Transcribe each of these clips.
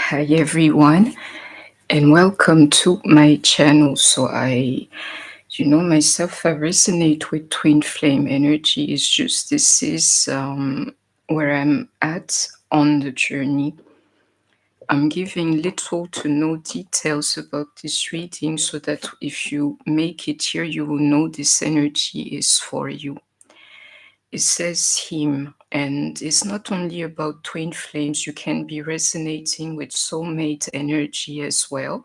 Hi everyone, and welcome to my channel. So myself, I resonate with twin flame energy. It's just this is where I'm at on the journey. I'm giving little to no details about this reading so that if you make it here, you will know this energy is for you. It says him, and it's not only about twin flames. You can be resonating with soulmate energy as well,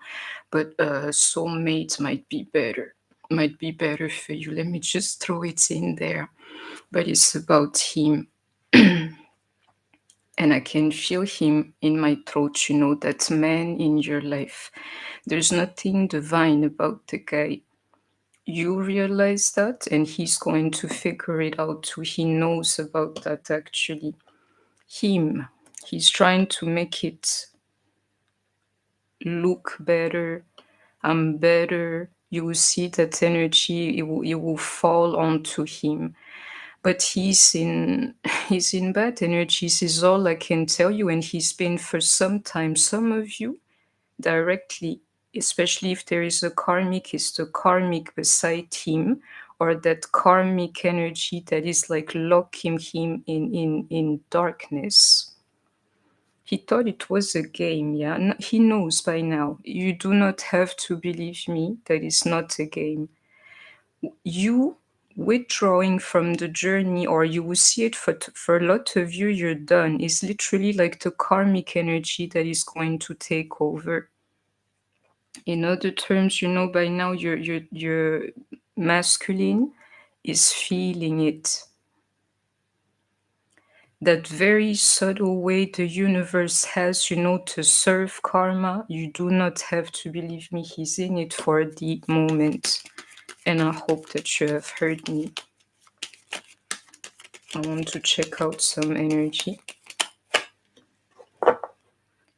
but soulmate might be better for you. Let me just throw it in there. But it's about him. And I can feel him in my throat, that man in your life. There's nothing divine about the guy. You realize that, and he's going to figure it out too. He knows about that actually. He's trying to make it look better. I'm better. You will see that energy, it will fall onto him. But he's in bad energies is all I can tell you, and he's been for some time. Some of you directly, especially if there is a karmic, is the karmic beside him, or that karmic energy that is like locking him in darkness. He thought it was a game, yeah. He knows by now. You do not have to believe me that it's not a game. You withdrawing from the journey, or you will see it for a lot of you, you're done. It's literally like the karmic energy that is going to take over. In other terms, by now your masculine is feeling it. That very subtle way the universe has, to serve karma. You do not have to believe me. He's in it for the moment. And I hope that you have heard me. I want to check out some energy.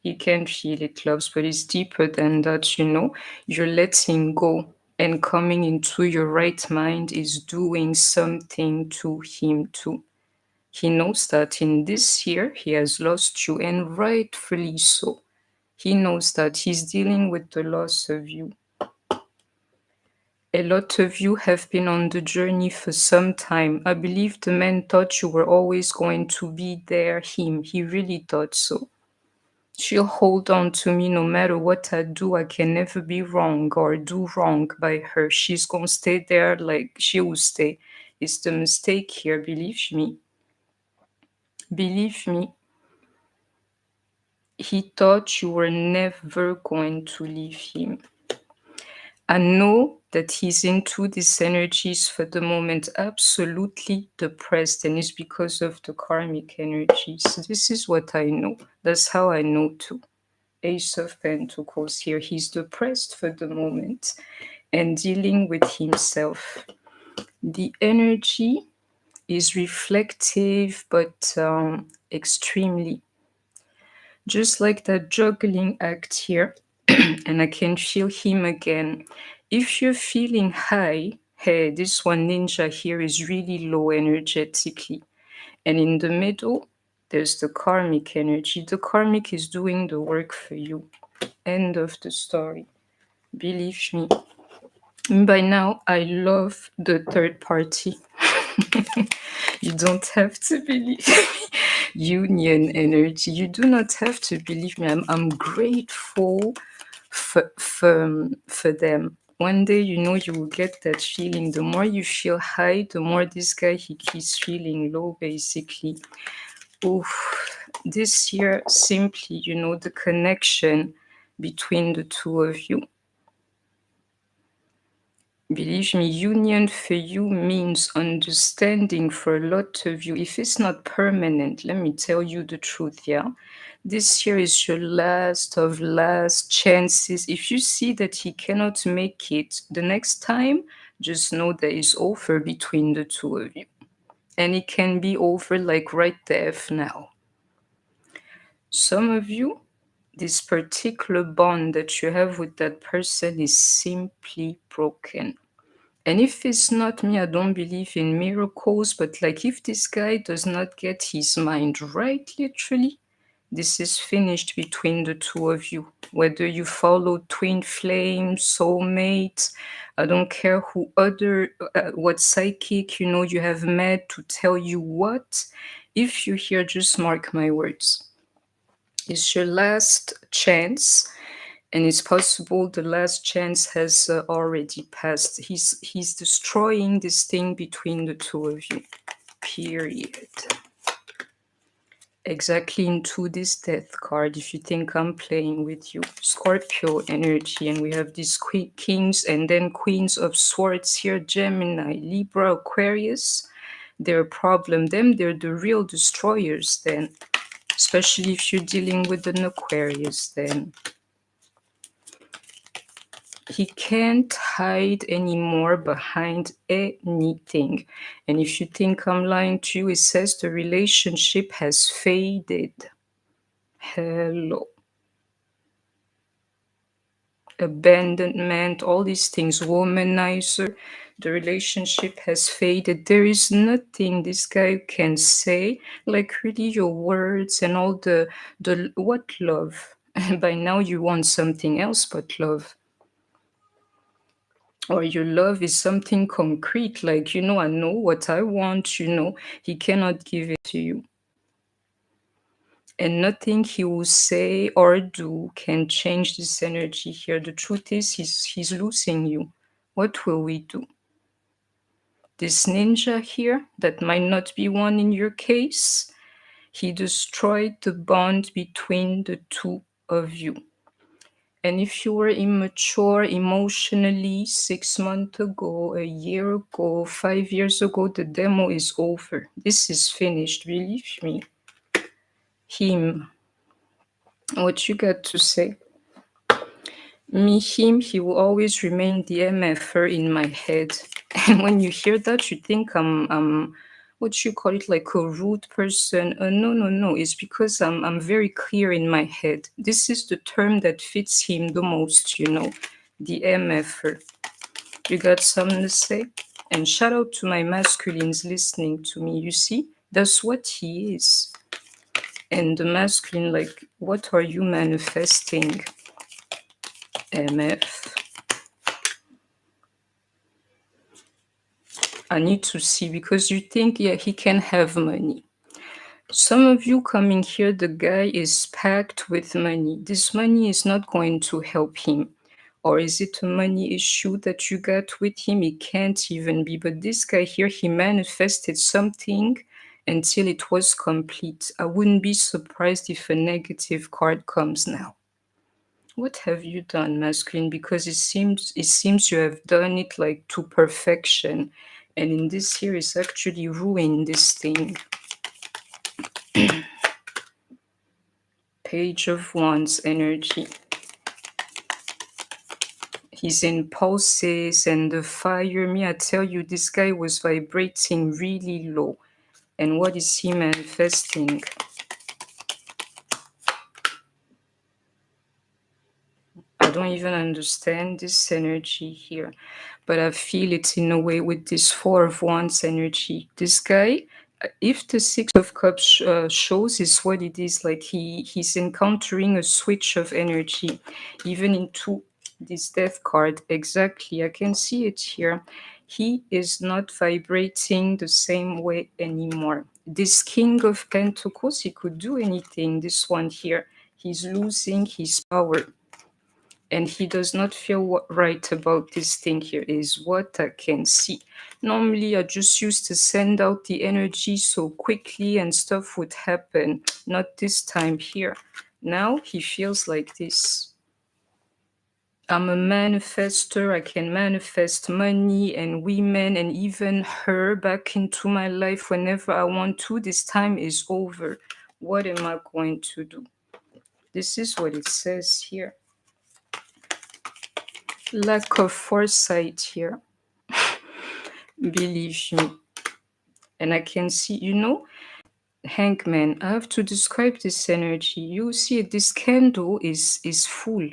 You can feel it, loves, but it's deeper than that, You're letting go, and coming into your right mind is doing something to him too. He knows that in this year he has lost you, and rightfully so. He knows that he's dealing with the loss of you. A lot of you have been on the journey for some time. I believe the man thought you were always going to be there, him. He really thought so. She'll hold on to me no matter what I do. I can never be wrong or do wrong by her. She's gonna stay there like she will stay. It's the mistake here, believe me. Believe me. He thought you were never going to leave him. I know that he's into these energies for the moment, absolutely depressed, and it's because of the karmic energies. This is what I know. That's how I know too. Ace of Pentacles here. He's depressed for the moment and dealing with himself. The energy is reflective, but extremely. Just like that juggling act here, and I can feel him again. If you're feeling high, hey, this one ninja here is really low energetically. And in the middle, there's the karmic energy. The karmic is doing the work for you. End of the story. Believe me. By now, I love the third party. You don't have to believe me. Union energy. You do not have to believe me. I'm grateful for them. One day, you will get that feeling. The more you feel high, the more this guy, he's feeling low, basically. Oof. This year, simply, the connection between the two of you. Believe me, union for you means understanding for a lot of you. If it's not permanent, let me tell you the truth, yeah? This year is your last of last chances. If you see that he cannot make it the next time, just know that it's over between the two of you. And it can be over like right there now. Some of you, this particular bond that you have with that person is simply broken. And if it's not me, I don't believe in miracles, but like if this guy does not get his mind right, literally, This is finished between the two of you. Whether you follow twin flames, soulmates, I don't care what psychic you have met to tell you what. If you hear, just mark my words. It's your last chance, and it's possible the last chance has already passed. He's destroying this thing between the two of you. Period. Exactly into this death card, if you think I'm playing with you. Scorpio energy, and we have these kings and then queens of swords here. Gemini, Libra, Aquarius. They're a problem. They're the real destroyers then. Especially if you're dealing with an Aquarius then. He can't hide anymore behind anything. And if you think I'm lying to you, it says the relationship has faded. Hello. Abandonment, all these things, womanizer. The relationship has faded. There is nothing this guy can say, like really your words and all the what love. And by now you want something else but love. Or your love is something concrete, like, I know what I want, he cannot give it to you. And nothing he will say or do can change this energy here. The truth is, he's losing you. What will we do? This ninja here, that might not be one in your case, he destroyed the bond between the two of you. And if you were immature emotionally 6 months ago, a year ago, 5 years ago, the demo is over. This is finished, believe me. Him. What you got to say? Him, he will always remain the MFer in my head. And when you hear that, you think I'm what you call it, like a rude person. No. It's because I'm very clear in my head. This is the term that fits him the most, the MFer. You got something to say? And shout out to my masculines listening to me. You see, that's what he is. And the masculine, like, what are you manifesting? MF. I need to see, because you think, yeah, he can have money. Some of you coming here, the guy is packed with money. This money is not going to help him. Or is it a money issue that you got with him? It can't even be. But this guy here, he manifested something until it was complete. I wouldn't be surprised if a negative card comes now. What have you done, masculine? Because it seems you have done it like to perfection. And in this here is actually ruined this thing. Page of Wands energy. His impulses and the fire. Me, I tell you, this guy was vibrating really low. And what is he manifesting? I don't even understand this energy here, but I feel it in a way with this Four of Wands energy. This guy, if the Six of Cups shows, is what it is, like he's encountering a switch of energy, even into this Death card. Exactly, I can see it here. He is not vibrating the same way anymore. This King of Pentacles, he could do anything. This one here, he's losing his power. And he does not feel right about this thing here, is what I can see. Normally, I just used to send out the energy so quickly and stuff would happen. Not this time here. Now he feels like this. I'm a manifester. I can manifest money and women and even her back into my life whenever I want to. This time is over. What am I going to do? This is what it says here. Lack of foresight here. Believe me. And I can see, Hangman, I have to describe this energy. You see, this candle is full.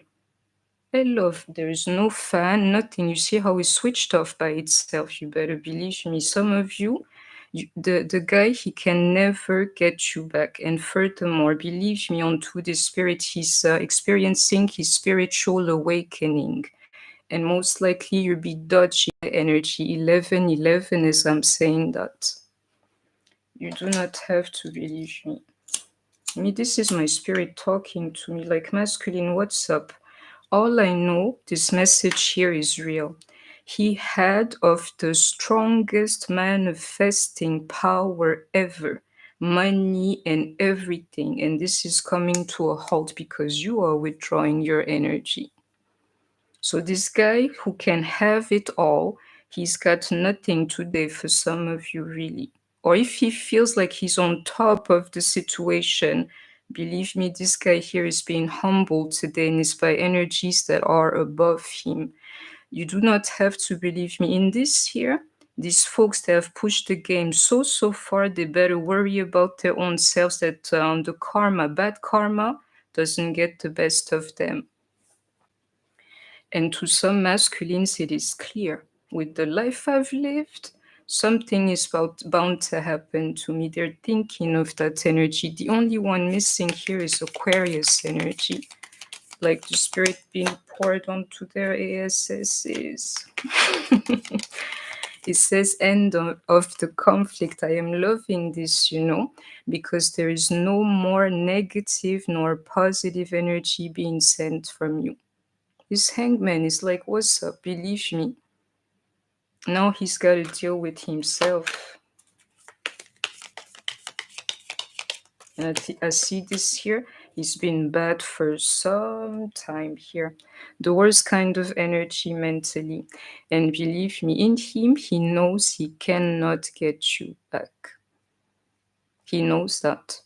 I love, there is no fan, nothing. You see how it's switched off by itself. You better believe me. Some of you, The guy, he can never get you back. And furthermore, believe me, onto the spirit, he's experiencing his spiritual awakening. And most likely you'll be dodging the energy 1111 as I'm saying that. You do not have to believe me. This is my spirit talking to me, like, masculine, what's up? All I know, this message here is real. He had of the strongest manifesting power ever, money and everything. And this is coming to a halt because you are withdrawing your energy. So this guy who can have it all, he's got nothing today for some of you, really. Or if he feels like he's on top of the situation, believe me, this guy here is being humbled today and is by energies that are above him. You do not have to believe me in this here. These folks, they have pushed the game so far, they better worry about their own selves, that the karma, bad karma, doesn't get the best of them. And to some masculines, it is clear. With the life I've lived, something is bound to happen to me. They're thinking of that energy. The only one missing here is Aquarius energy. Like the spirit being poured onto their ASSs. It says end of the conflict. I am loving this, because there is no more negative nor positive energy being sent from you. This hangman is like, what's up? Believe me. Now he's got to deal with himself. And I see this here. He's been bad for some time here. The worst kind of energy mentally. And believe me, in him, he knows he cannot get you back. He knows that.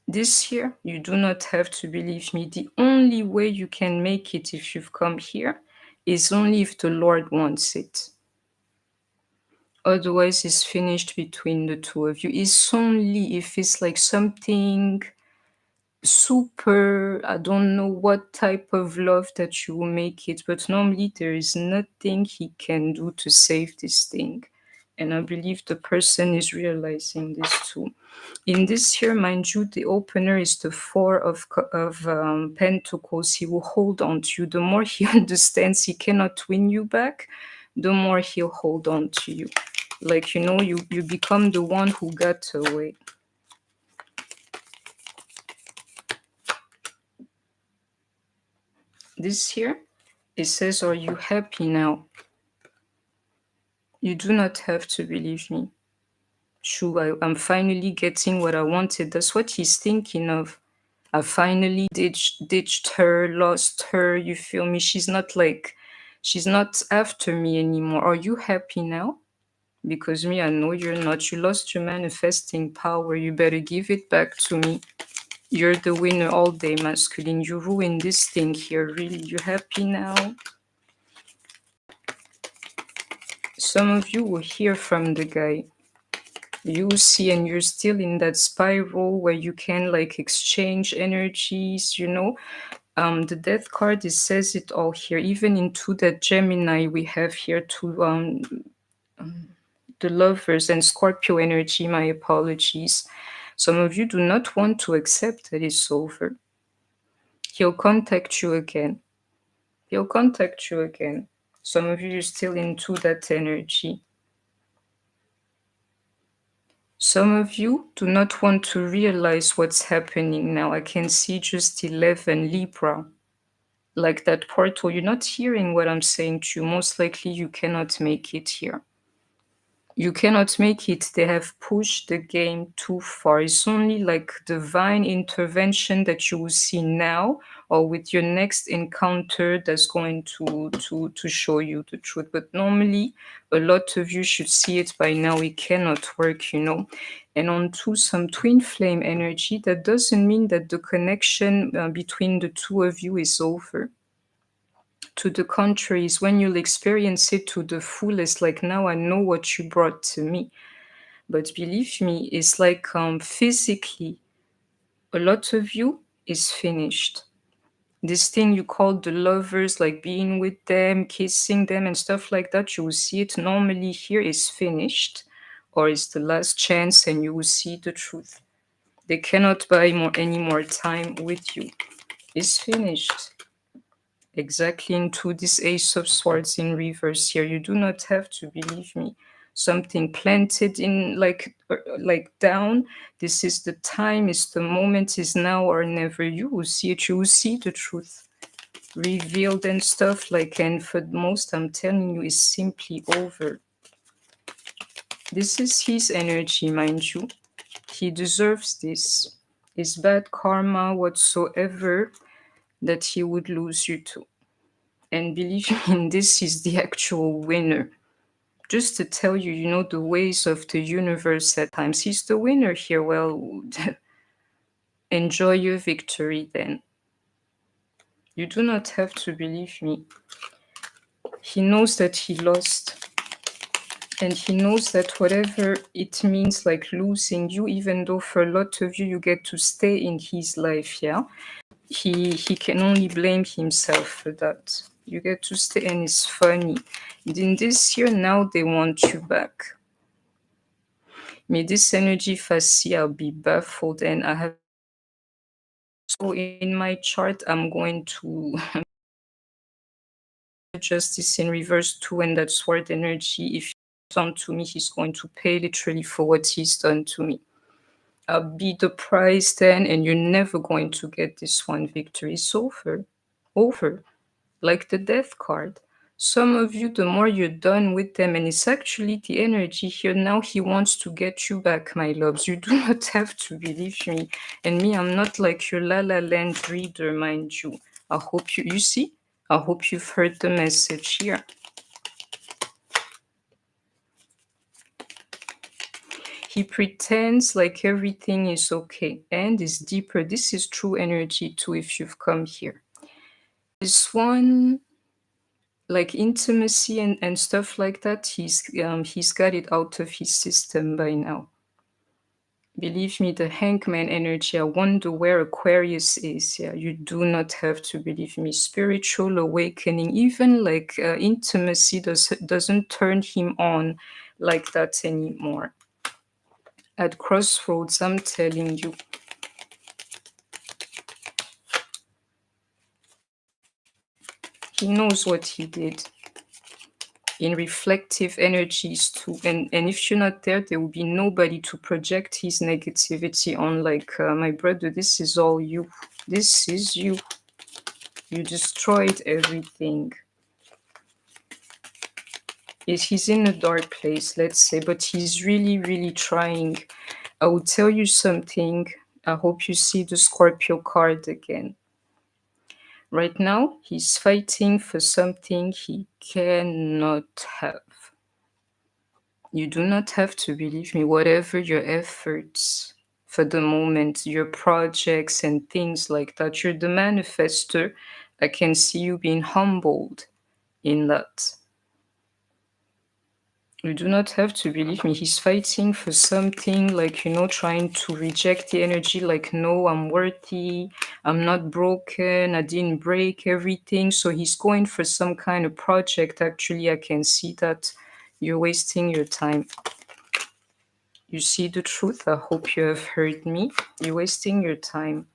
This here, you do not have to believe me. The only way you can make it if you've come here is only if the Lord wants it. Otherwise, it's finished between the two of you. It's only if it's like something super, I don't know what type of love, that you will make it. But normally, there is nothing he can do to save this thing. And I believe the person is realizing this too. In this here, mind you, the opener is the Four of Pentacles. He will hold on to you. The more he understands he cannot win you back, the more he'll hold on to you. Like, you become the one who got away. This here, it says, are you happy now? You do not have to believe me. Sure, I'm finally getting what I wanted. That's what he's thinking of. I finally ditched her, lost her, you feel me? She's not after me anymore. Are you happy now? Because me, I know you're not. You lost your manifesting power. You better give it back to me. You're the winner all day, masculine. You ruined this thing here, really. You happy now? Some of you will hear from the guy. You see, and you're still in that spiral where you can exchange energies, The death card, it says it all here. Even into that Gemini we have here to the lovers and Scorpio energy, my apologies. Some of you do not want to accept that it's over. He'll contact you again. Some of you are still into that energy. Some of you do not want to realize what's happening now. I can see just 11 Libra. Like that portal, you're not hearing what I'm saying to you. Most likely you cannot make it here. You cannot make it. They have pushed the game too far. It's only like divine intervention that you will see now or with your next encounter that's going to show you the truth. But normally, a lot of you should see it by now. It cannot work, And onto some twin flame energy, that doesn't mean that the connection between the two of you is over. To the contrary, is when you'll experience it to the fullest, like now I know what you brought to me. But believe me, it's like physically, a lot of you is finished. This thing you call the lovers, like being with them, kissing them, and stuff like that, you will see it normally here is finished, or is the last chance, and you will see the truth. They cannot buy any more time with you. It's finished. Exactly into this Ace of Swords in reverse here. You do not have to believe me. Something planted in like down. This is the time, is the moment, is now or never. You will see it. You will see the truth revealed and stuff like. And for the most, I'm telling you, is simply over. This is his energy, mind you. He deserves this. It's bad karma whatsoever that he would lose you to. And believe me, in this, he's the actual winner. Just to tell you, you know, the ways of the universe at times. He's the winner here. Well, enjoy your victory then. You do not have to believe me. He knows that he lost. And he knows that whatever it means, like losing you, even though for a lot of you, you get to stay in his life, yeah? He can only blame himself for that. You get to stay, and it's funny. In this year now, they want you back. May this energy facet, I'll be baffled, and I have so in my chart, I'm going to justice in reverse too, and that sword energy. If he's done to me, he's going to pay literally for what he's done to me. I'll be the prize then, and you're never going to get this one victory. It's over. Over. Like the death card. Some of you, the more you're done with them, and it's actually the energy here now, he wants to get you back, my loves. You do not have to believe me. And me, I'm not like your La La Land reader, mind you. I hope you see? I hope you've heard the message here. He pretends like everything is okay and is deeper. This is true energy too if you've come here. This one, like intimacy and stuff like that, he's got it out of his system by now. Believe me, the hangman energy, I wonder where Aquarius is. Yeah, you do not have to believe me. Spiritual awakening, even like intimacy doesn't turn him on like that anymore. At crossroads, I'm telling you. He knows what he did. In reflective energies too, and if you're not there, there will be nobody to project his negativity on. Like my brother, this is all you. This is you. You destroyed everything. He's in a dark place, let's say, but he's really, really trying. I will tell you something. I hope you see the Scorpio card again. Right now, he's fighting for something he cannot have. You do not have to believe me. Whatever your efforts for the moment, your projects and things like that, you're the manifester. I can see you being humbled in that. You do not have to believe me. He's fighting for something, like, you know, trying to reject the energy, like, no, I'm worthy, I'm not broken, I didn't break everything. So he's going for some kind of project. Actually, I can see that you're wasting your time. You see the truth? I hope you have heard me. You're wasting your time.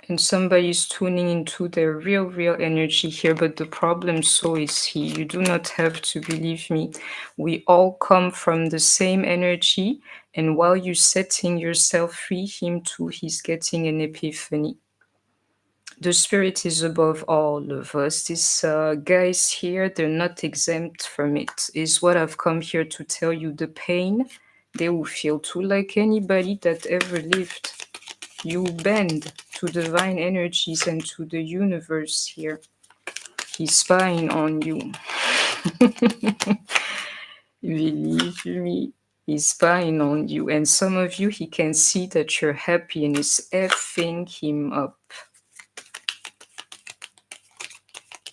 And somebody is tuning into their real energy here, but the problem, so is he. You do not have to believe me. We all come from the same energy, and while you're setting yourself free, him too, he's getting an epiphany. The spirit is above all of us. These guys here, they're not exempt from it, is what I've come here to tell you. The pain they will feel too, like anybody that ever lived. You bend to divine energies and to the universe here. He's spying on you. Believe me, he's spying on you. And some of you, he can see that you're happy and is effing him up.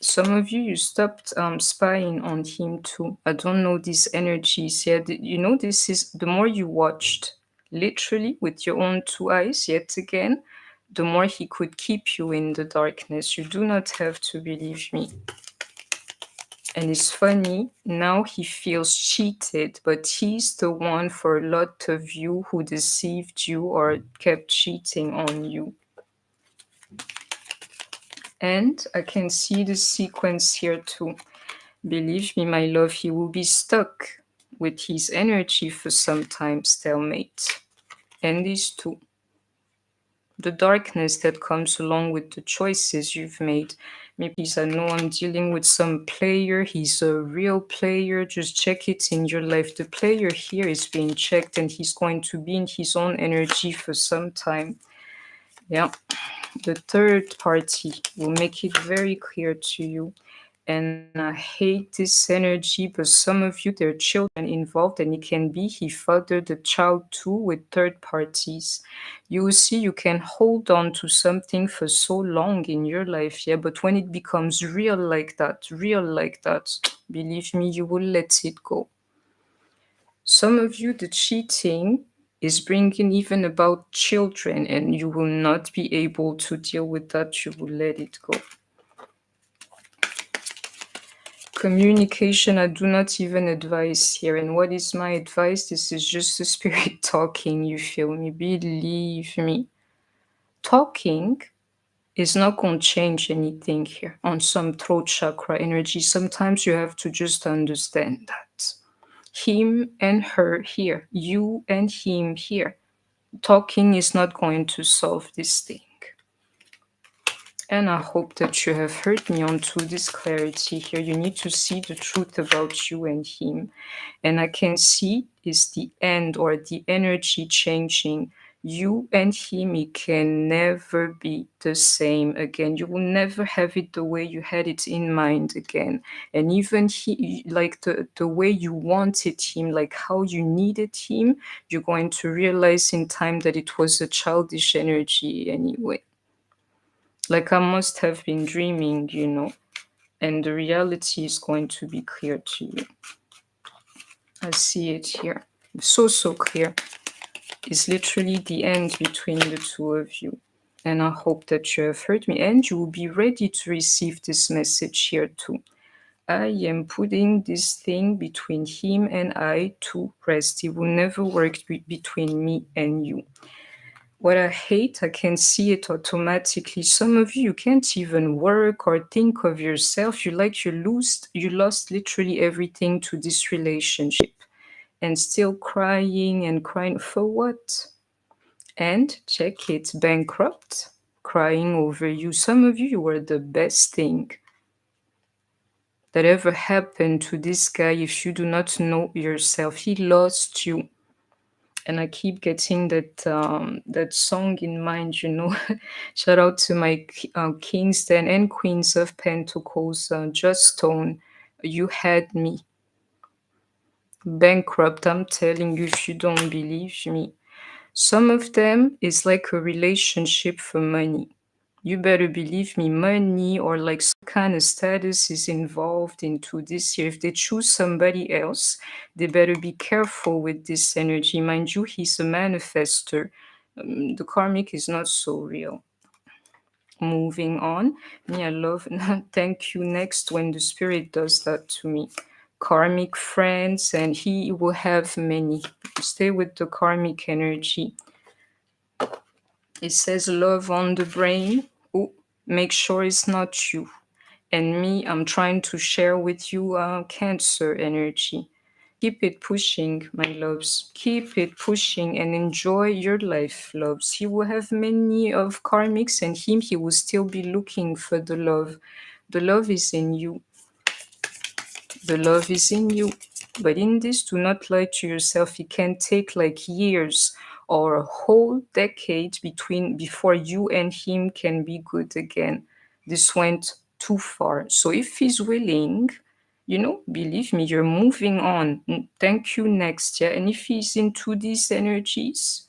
Some of you, you stopped spying on him too. I don't know these energies here. You know, this is the more you watched, literally with your own two eyes, yet again, the more he could keep you in the darkness. You do not have to believe me. And it's funny, now he feels cheated, but he's the one for a lot of you who deceived you or kept cheating on you. And I can see the sequence here too. Believe me, my love, he will be stuck with his energy for some time, stalemate. And these two. The darkness that comes along with the choices you've made. Maybe I know I'm dealing with some player, he's a real player, just check it in your life. The player here is being checked and he's going to be in his own energy for some time. Yeah, the third party will make it very clear to you. And I hate this energy, but some of you, there are children involved, and it can be he fathered the child too with third parties. You will see you can hold on to something for so long in your life, yeah, but when it becomes real like that, believe me, you will let it go. Some of you, the cheating is bringing even about children, and you will not be able to deal with that. You will let it go. Communication, I do not even advise here. And what is my advice? This is just the spirit talking, you feel me? Believe me. Talking is not going to change anything here on some throat chakra energy. Sometimes you have to just understand that. Him and her here, you and him here. Talking is not going to solve this thing. And I hope that you have heard me onto this clarity here. You need to see the truth about you and him. And I can see is the end or the energy changing. You and him, it can never be the same again. You will never have it the way you had it in mind again. And even he, like the way you wanted him, like how you needed him, you're going to realize in time that it was a childish energy anyway. Like I must have been dreaming, and the reality is going to be clear to you. I see it here. So clear. It's literally the end between the two of you. And I hope that you have heard me and you will be ready to receive this message here too. I am putting this thing between him and I to rest. It will never work between me and you. What I hate, I can see it automatically. Some of you can't even work or think of yourself. You lost literally everything to this relationship and still crying and crying for what? And check it, bankrupt, crying over you. Some of you were the best thing that ever happened to this guy if you do not know yourself. He lost you. And I keep getting that song in mind, Shout out to my kings then and queens of pentacles, Just Stone. You had me bankrupt. I'm telling you, if you don't believe me. Some of them is like a relationship for money. You better believe me, money or like some kind of status is involved into this here. If they choose somebody else, they better be careful with this energy. Mind you, he's a manifester. The karmic is not so real. Moving on. Me, I love, thank you next when the spirit does that to me. Karmic friends, and he will have many. Stay with the karmic energy. It says love on the brain. Oh, make sure it's not you. And me, I'm trying to share with you Cancer energy. Keep it pushing, my loves. Keep it pushing and enjoy your life, loves. He will have many of karmics and he will still be looking for the love. The love is in you. The love is in you. But in this, do not lie to yourself. It can take like years or a whole decade before you and him can be good again. This went too far. So if he's willing, believe me, you're moving on. Thank you next. Yeah. And if he's into these energies,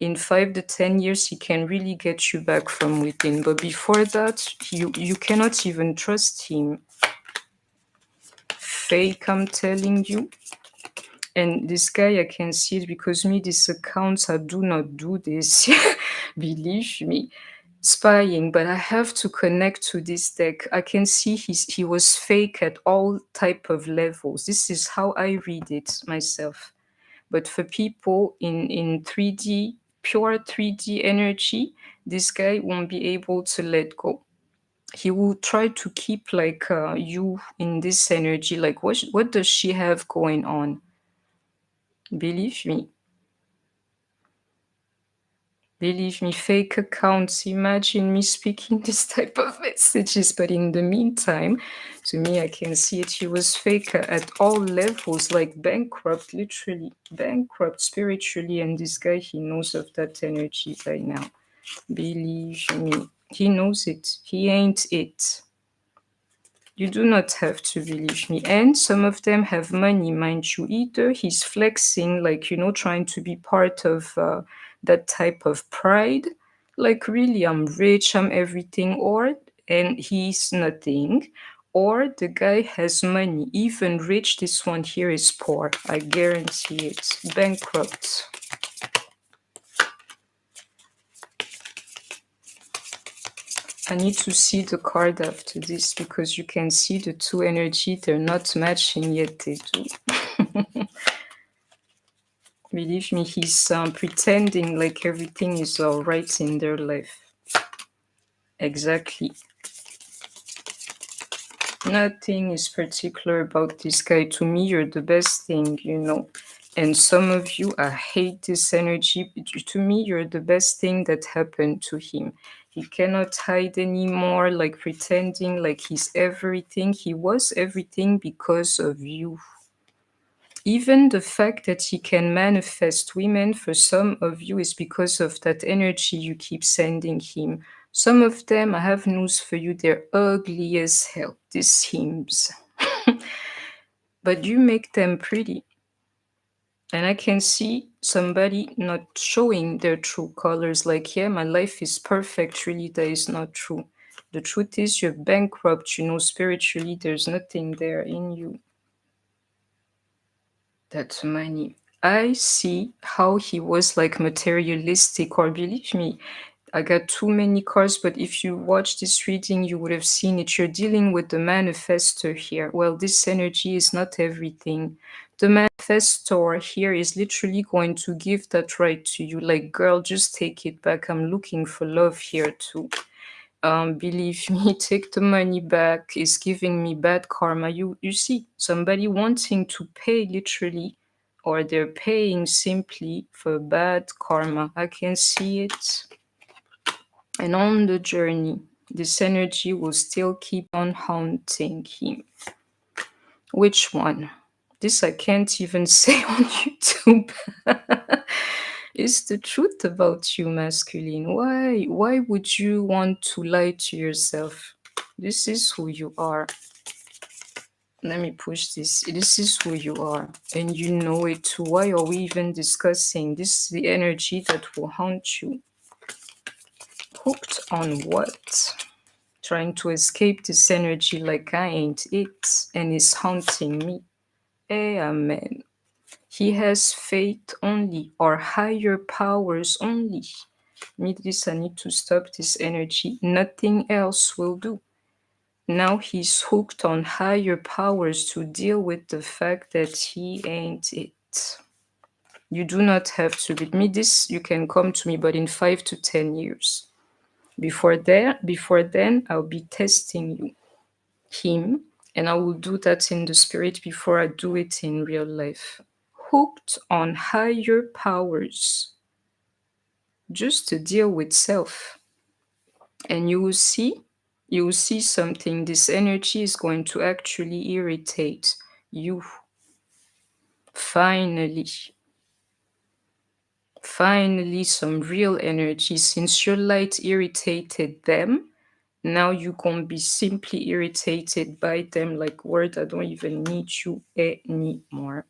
in 5 to 10 years, he can really get you back from within. But before that, you cannot even trust him. Fake, I'm telling you. And this guy, I can see it because me, these accounts, I do not do this. Believe me. spying, but I have to connect to this deck. I can see he was fake at all type of levels. This is how I read it myself. But for people in 3D, pure 3D energy, this guy won't be able to let go. He will try to keep like you in this energy. Like what does she have going on? Believe me. Believe me, fake accounts. Imagine me speaking this type of messages, but in the meantime, to me, I can see it. He was fake at all levels, like bankrupt, literally bankrupt spiritually. And this guy, he knows of that energy by now. Believe me, he knows it. He ain't it. You do not have to believe me. And some of them have money, mind you. Either he's flexing, like, trying to be part of that type of pride, like, really, I'm rich, I'm everything, and he's nothing. Or the guy has money, even rich, this one here is poor. I guarantee it. Bankrupt. I need to see the card after this because you can see the two energy, they're not matching yet, they do. Believe me, he's pretending like everything is all right in their life. Exactly. Nothing is particular about this guy. To me, you're the best thing, And some of you, I hate this energy. To me, you're the best thing that happened to him. He cannot hide anymore, like pretending like he's everything. He was everything because of you. Even the fact that he can manifest women for some of you is because of that energy you keep sending him. Some of them, I have news for you, they're ugly as hell, these hymns. But you make them pretty. And I can see somebody not showing their true colors, like, yeah, my life is perfect. Really, that is not true. The truth is, you're bankrupt, spiritually, there's nothing there in you. That's money. I see how he was like materialistic, or believe me, I got too many cards, but if you watch this reading, you would have seen it. You're dealing with the manifestor here. Well, this energy is not everything. The manifestor here is literally going to give that right to you. Like, girl, just take it back. I'm looking for love here too. Believe me, take the money back is giving me bad karma. You see, somebody wanting to pay literally, or they're paying simply for bad karma. I can see it. And on the journey, this energy will still keep on haunting him. Which one? This I can't even say on YouTube. It's the truth about you, masculine. Why would you want to lie to yourself? This is who you are. Let me push this. This is who you are. And you know it too. Why are we even discussing? This is the energy that will haunt you. Hooked on what? Trying to escape this energy like I ain't it, and it's haunting me. Amen. He has faith only, or higher powers only. I need to stop this energy. Nothing else will do. Now he's hooked on higher powers to deal with the fact that he ain't it. You do not have to read me this. You can come to me, but in 5 to 10 years. Before then, I'll be testing him, and I will do that in the spirit before I do it in real life. Hooked on higher powers, just to deal with self. And you will see something. This energy is going to actually irritate you. Finally, some real energy. Since your light irritated them, now you can be simply irritated by them, like, word, I don't even need you anymore.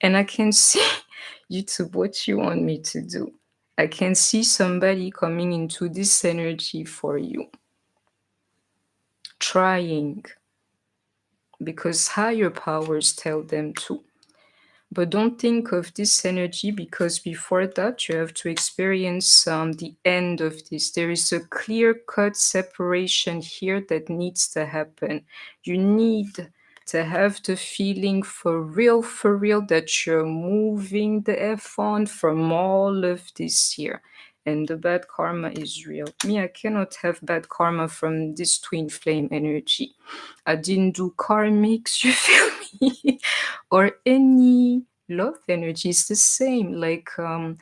And I can see YouTube, what you want me to do. I can see somebody coming into this energy for you. Trying. Because higher powers tell them to. But don't think of this energy, because before that, you have to experience the end of this. There is a clear cut separation here that needs to happen. You need to have the feeling for real, that you're moving the F on from all of this here. And the bad karma is real. Me, I cannot have bad karma from this twin flame energy. I didn't do karmics, you feel me? Or any love energy is the same. Like on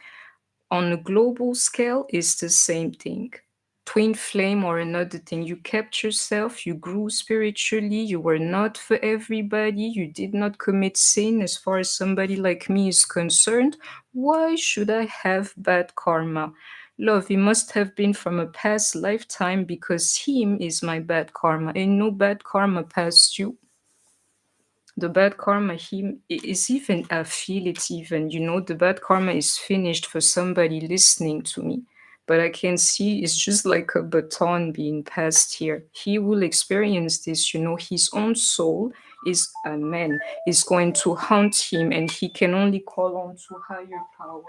a global scale, is the same thing. Twin flame or another thing. You kept yourself, you grew spiritually, you were not for everybody, you did not commit sin as far as somebody like me is concerned. Why should I have bad karma? Love, it must have been from a past lifetime, because him is my bad karma. Ain't no bad karma past you. The bad karma him is even, I feel it even, the bad karma is finished for somebody listening to me. But I can see it's just like a baton being passed here. He will experience this, his own soul is a man, is going to haunt him, and he can only call on to higher powers.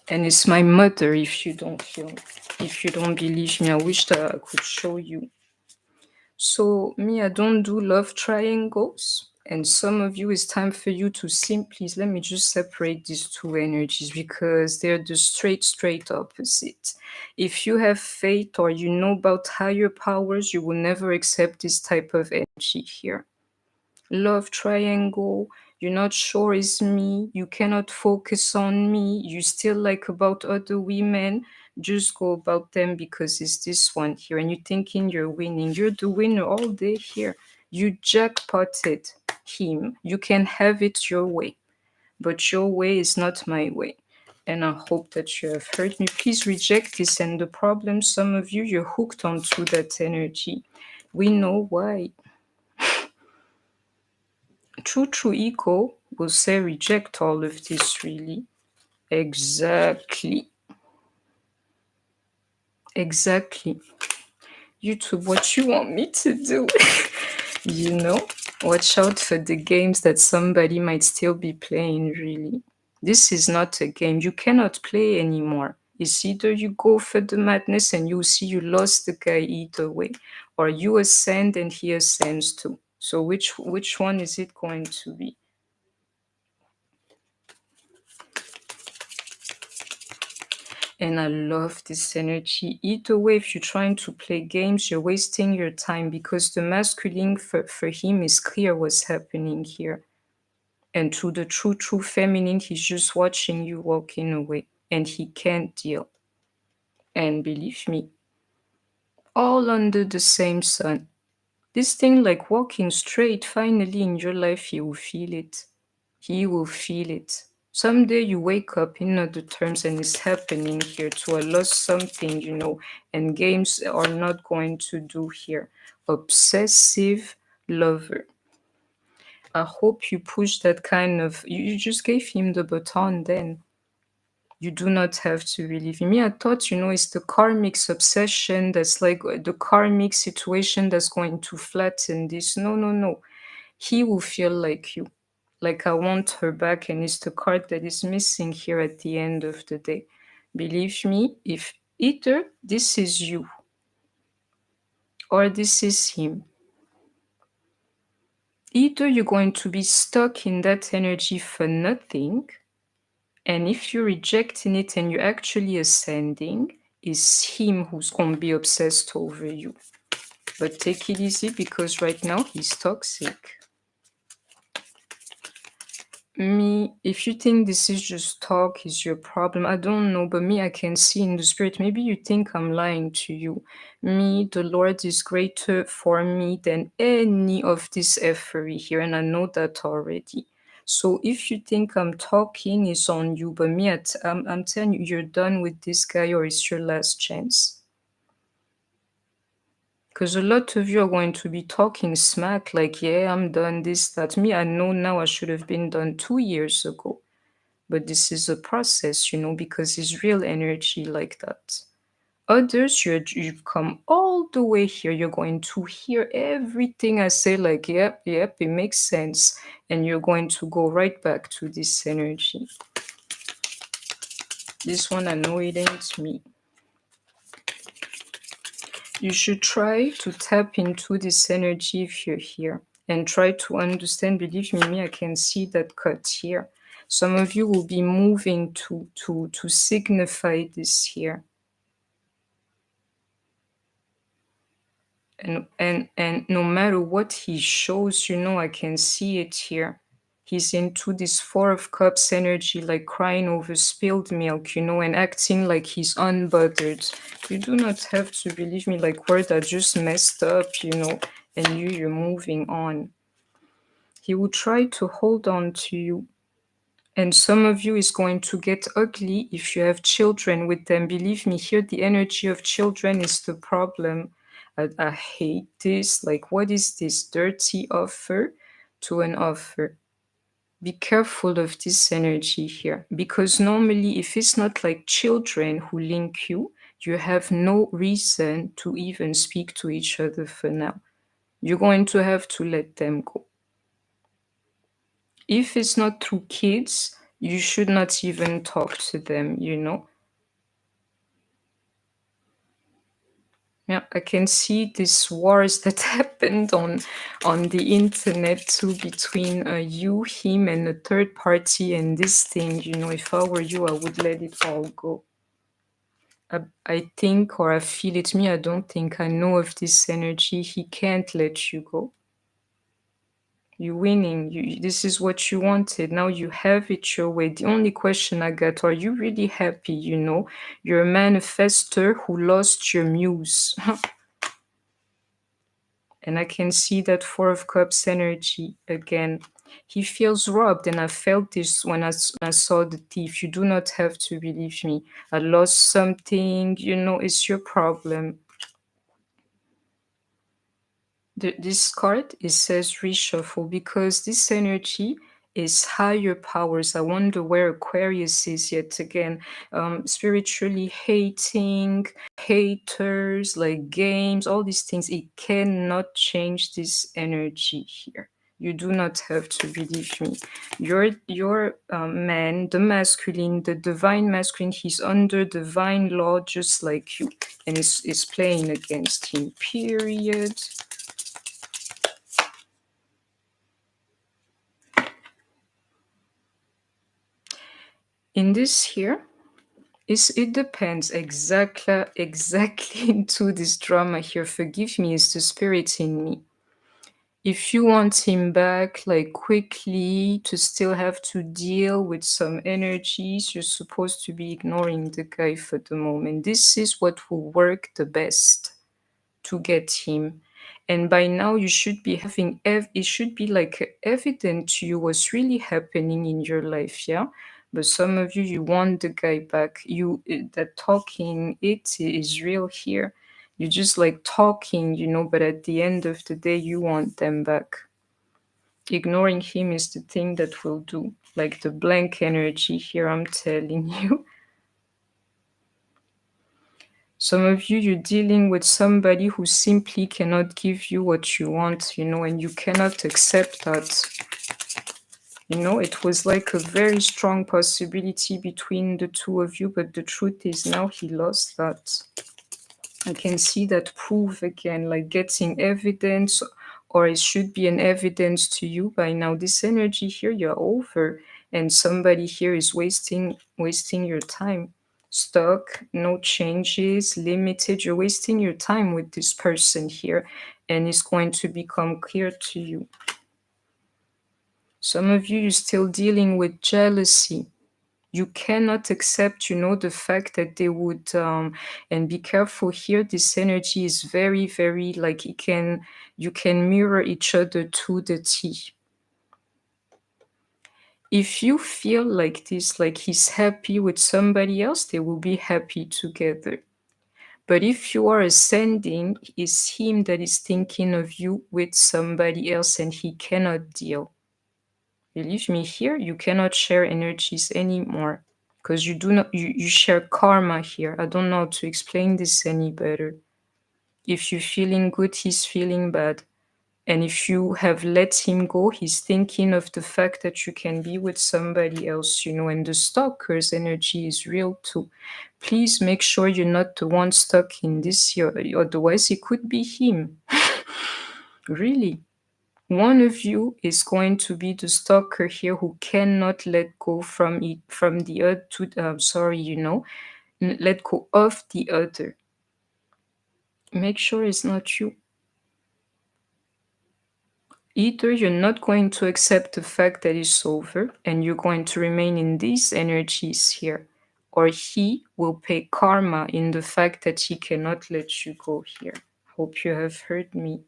And it's my mother, if you don't believe me. I wish that I could show you. So me, I don't do love triangles. And some of you, it's time for you to simply, let me just separate these two energies, because they're the straight opposite. If you have faith or you know about higher powers, you will never accept this type of energy here. Love triangle, you're not sure it's me, you cannot focus on me, you still like about other women, just go about them because it's this one here, and you're thinking you're winning. You're the winner all day here. You jackpotted him. You can have it your way, but your way is not my way. And I hope that you have heard me. Please reject this. And the problem, some of you, you're hooked onto that energy. We know why. True ego will say reject all of this, really. Exactly. YouTube, what you want me to do? you know, watch out for the games that somebody might still be playing, really. This is not a game. You cannot play anymore. It's either you go for the madness and you see you lost the guy either way, or you ascend and he ascends too. So which one is it going to be? And I love this energy. Either way, if you're trying to play games, you're wasting your time, because the masculine for him is clear what's happening here. And to the true feminine, he's just watching you walking away, and he can't deal. And believe me, all under the same sun. This thing like walking straight, finally in your life, he will feel it. He will feel it. Someday you wake up in other terms and it's happening here to a lost something, and games are not going to do here. Obsessive lover. I hope you push that kind of, you just gave him the baton then. You do not have to believe in me. I thought, it's the karmic obsession that's like the karmic situation that's going to flatten this. No. He will feel like you. Like I want her back, and it's the card that is missing here at the end of the day. Believe me, if either this is you or this is him, either you're going to be stuck in that energy for nothing, and if you're rejecting it and you're actually ascending, it's him who's going to be obsessed over you. But take it easy, because right now he's toxic. Me, if you think this is just talk, is your problem. I don't know, but me, I can see in the spirit. Maybe you think I'm lying to you. Me, the Lord is greater for me than any of this effery here, and I know that already. So if you think I'm talking, it's on you. But me, I'm telling you, you're done with this guy, or it's your last chance. Because a lot of you are going to be talking smack, like, yeah, I'm done, this, that. Me, I know now I should have been done 2 years ago. But this is a process, because it's real energy like that. Others, you've come all the way here. You're going to hear everything I say, like, yep, yep, it makes sense. And you're going to go right back to this energy. This one, I know it ain't me. You should try to tap into this energy if you're here and try to understand. Believe me, I can see that cut here. Some of you will be moving to signify this here. And no matter what he shows, I can see it here. He's into this Four of Cups energy, like crying over spilled milk, and acting like he's unbothered. You do not have to, believe me, like words are just messed up, and you're moving on. He will try to hold on to you. And some of you is going to get ugly if you have children with them. Believe me, here the energy of children is the problem. I hate this. Like, what is this dirty offer to an offer? Be careful of this energy here, because normally if it's not like children who link you, you have no reason to even speak to each other for now. You're going to have to let them go. If it's not through kids, you should not even talk to them. Yeah, I can see these wars that happened on the internet too, between you, him, and a third party, and this thing. If I were you, I would let it all go. I think, or I feel it. Me, I don't think I know of this energy. He can't let you go. You're winning. This is what you wanted. Now you have it your way. The only question I got, are you really happy? You're a manifester who lost your muse. And I can see that Four of Cups energy again. He feels robbed, and I felt this when I saw the thief. You do not have to believe me. I lost something, it's your problem. This card, it says reshuffle, because this energy is higher powers. I wonder where Aquarius is yet again. Spiritually hating, haters, like games, all these things. It cannot change this energy here. You do not have to believe me. Your man, the masculine, the divine masculine, he's under divine law just like you, and is playing against him, period. In this here, it depends exactly into this drama here. Forgive me, it's the spirit in me. If you want him back, like quickly, to still have to deal with some energies, you're supposed to be ignoring the guy for the moment. This is what will work the best to get him. And by now you should be having it should be like evident to you what's really happening in your life. Yeah, but some of you want the guy back. That talking, it is real here. You just like talking, but at the end of the day you want them back. Ignoring him is the thing that will do, like the blank energy here, I'm telling you. Some of you, you're dealing with somebody who simply cannot give you what you want, and you cannot accept that. It was like a very strong possibility between the two of you, but the truth is now he lost that. I can see that proof again, like getting evidence, or it should be an evidence to you by now. This energy here, you're over, and somebody here is wasting your time. Stuck, no changes, limited. You're wasting your time with this person here, and it's going to become clear to you. Some of you, you're still dealing with jealousy. You cannot accept, the fact that they would, and be careful here. This energy is very, very, like you can mirror each other to the T. If you feel like this, like he's happy with somebody else, they will be happy together. But if you are ascending, it's him that is thinking of you with somebody else, and he cannot deal. Believe me, here you cannot share energies anymore. because you do not you share karma here. I don't know how to explain this any better. If you're feeling good, he's feeling bad. And if you have let him go, he's thinking of the fact that you can be with somebody else, and the stalker's energy is real too. Please make sure you're not the one stuck in this year, otherwise it could be him. Really. One of you is going to be the stalker here who cannot let go from it, from the other, let go of the other. Make sure it's not you. Either you're not going to accept the fact that it's over and you're going to remain in these energies here, or he will pay karma in the fact that he cannot let you go here. Hope you have heard me.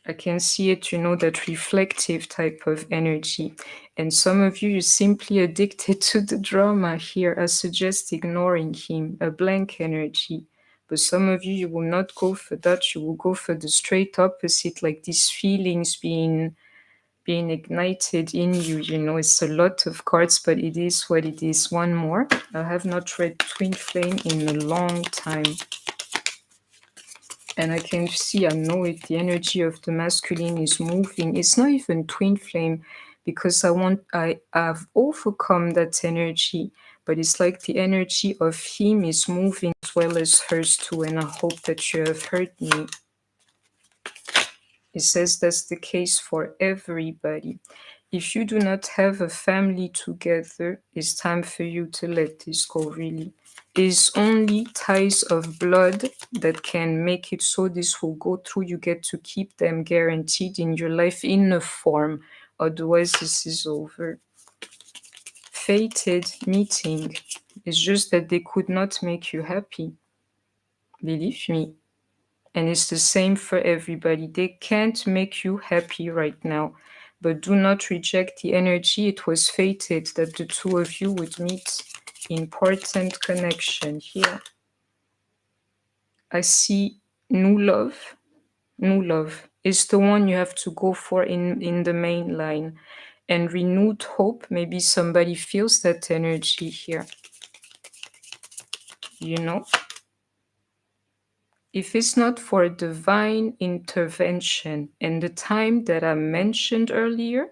I can see it, that reflective type of energy. And some of you, you're simply addicted to the drama here. I suggest ignoring him, a blank energy. But some of you, you will not go for that. You will go for the straight opposite, like these feelings being ignited in you. It's a lot of cards, but it is what it is. One more. I have not read Twin Flame in a long time. And I can see, I know it, the energy of the masculine is moving. It's not even twin flame because I've overcome that energy, but it's like the energy of him is moving as well as hers too. And I hope that you have heard me. It says that's the case for everybody. If you do not have a family together, it's time for you to let this go, really. It's only ties of blood that can make it so this will go through. You get to keep them guaranteed in your life in a form. Otherwise, this is over. Fated meeting. It's just that they could not make you happy. Believe me. And it's the same for everybody. They can't make you happy right now. But do not reject the energy. It was fated that the two of you would meet. Important connection here. I see new love. New love is the one you have to go for in the main line. And renewed hope. Maybe somebody feels that energy here. If it's not for divine intervention and the time that I mentioned earlier,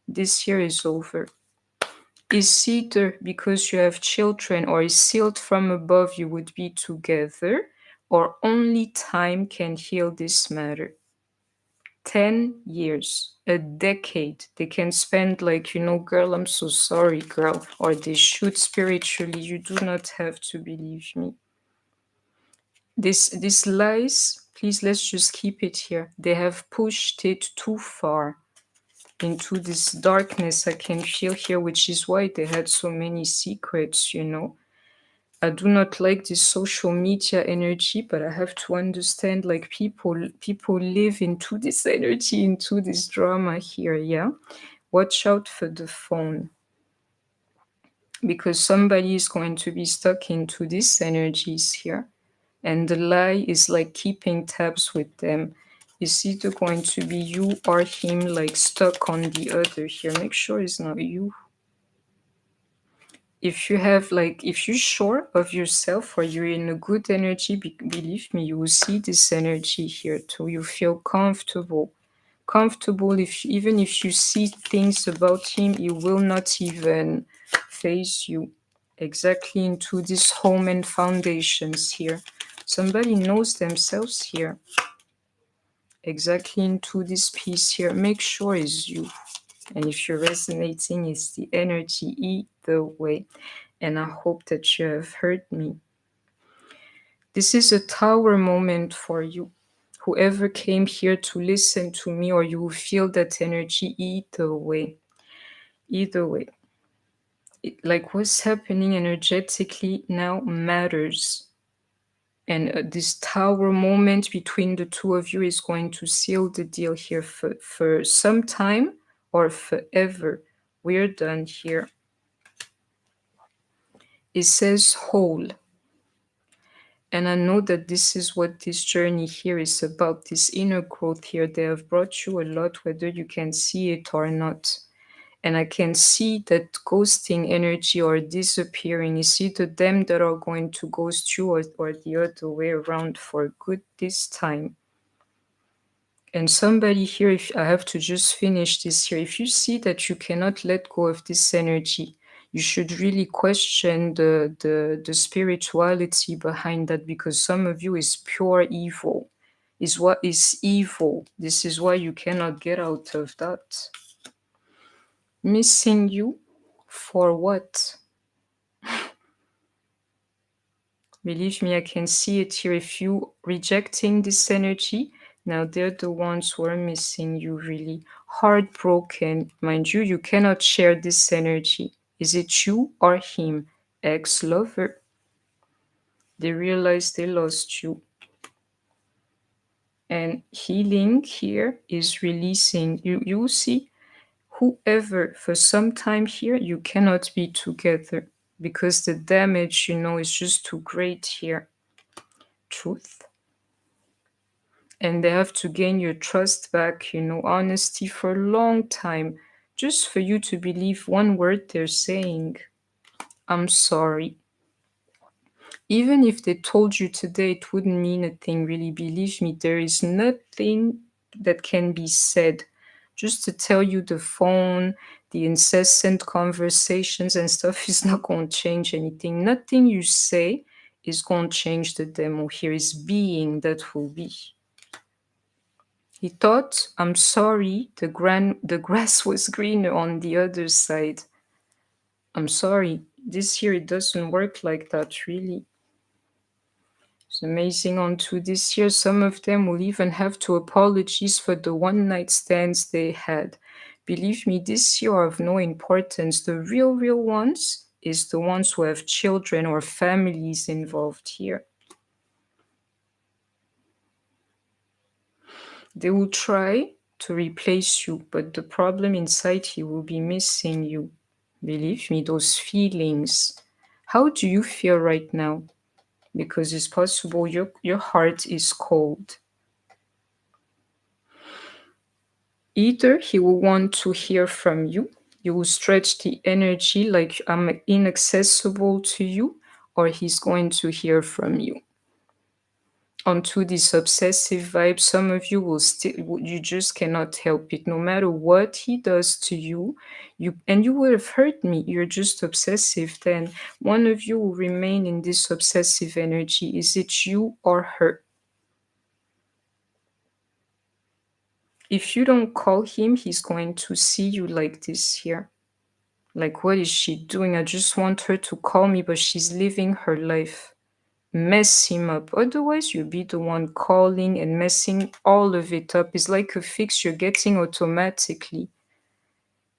this year is over. It's either because you have children or is sealed from above you would be together, or only time can heal this matter. 10 years, a decade, they can spend like, girl, I'm so sorry, girl, or they should spiritually. You do not have to believe me. These lies, please, let's just keep it here. They have pushed it too far into this darkness I can feel here, which is why they had so many secrets. I do not like this social media energy, but I have to understand, like, people live into this energy, into this drama here. Yeah, watch out for the phone, because somebody is going to be stuck into these energies here. And the lie is like keeping tabs with them. It's either going to be you or him, like stuck on the other here. Make sure it's not you. If you're sure of yourself or you're in a good energy, believe me, you will see this energy here too. You feel comfortable. Even if you see things about him, he will not even face you. Exactly into this home and foundations here. Somebody knows themselves here. Exactly into this piece here. Make sure it's you. And if you're resonating, it's the energy either way. And I hope that you have heard me. This is a tower moment for you. Whoever came here to listen to me, or you will feel that energy either way. Either way. Like what's happening energetically now matters. And this tower moment between the two of you is going to seal the deal here for some time or forever. We're done here. It says whole. And I know that this is what this journey here is about, this inner growth here. They have brought you a lot, whether you can see it or not. And I can see that ghosting energy or disappearing is either them that are going to ghost you, or the other way around for good this time. And somebody here, if I have to just finish this here, if you see that you cannot let go of this energy, you should really question the spirituality behind that, because some of you is pure evil, is what is evil. This is why you cannot get out of that. Missing you for what? Believe me, I can see it here. If you rejecting this energy, now they're the ones who are missing you, really. Heartbroken. Mind you, you cannot share this energy. Is it you or him? Ex-lover. They realize they lost you. And healing here is releasing. You see, whoever, for some time here, you cannot be together because the damage, is just too great here. Truth. And they have to gain your trust back, honesty for a long time, just for you to believe one word they're saying. I'm sorry. Even if they told you today, it wouldn't mean a thing, really. Believe me, there is nothing that can be said. Just to tell you, the phone, the incessant conversations and stuff is not going to change anything. Nothing you say is going to change the demo here. Is being that will be. He thought, I'm sorry, the grass was greener on the other side. I'm sorry, this year it doesn't work like that, really. It's amazing. On to this year, some of them will even have to apologize for the one-night stands they had. Believe me, this year are of no importance. The real ones is the ones who have children or families involved here. They will try to replace you, but the problem inside, he will be missing you. Believe me, those feelings. How do you feel right now? Because it's possible your heart is cold. Either he will want to hear from you, you will stretch the energy like I'm inaccessible to you, or he's going to hear from you. Onto this obsessive vibe, some of you will still, you just cannot help it. No matter what he does to you, you would have hurt me, you're just obsessive. Then one of you will remain in this obsessive energy. Is it you or her? If you don't call him, he's going to see you like this here. Like, what is she doing? I just want her to call me, but she's living her life. Mess him up. Otherwise, you'll be the one calling and messing all of it up. It's like a fix you're getting automatically.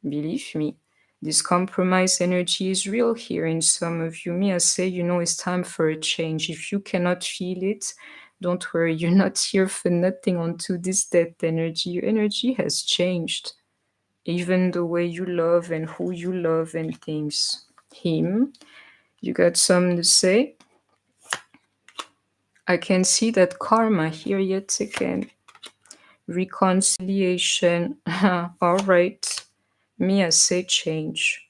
Believe me, this compromise energy is real here in some of you. Me, I say, it's time for a change. If you cannot feel it, don't worry. You're not here for nothing. Onto this death energy. Your energy has changed. Even the way you love and who you love and things. Him, you got something to say? I can see that karma here yet again. Reconciliation. All right. Me, I say change.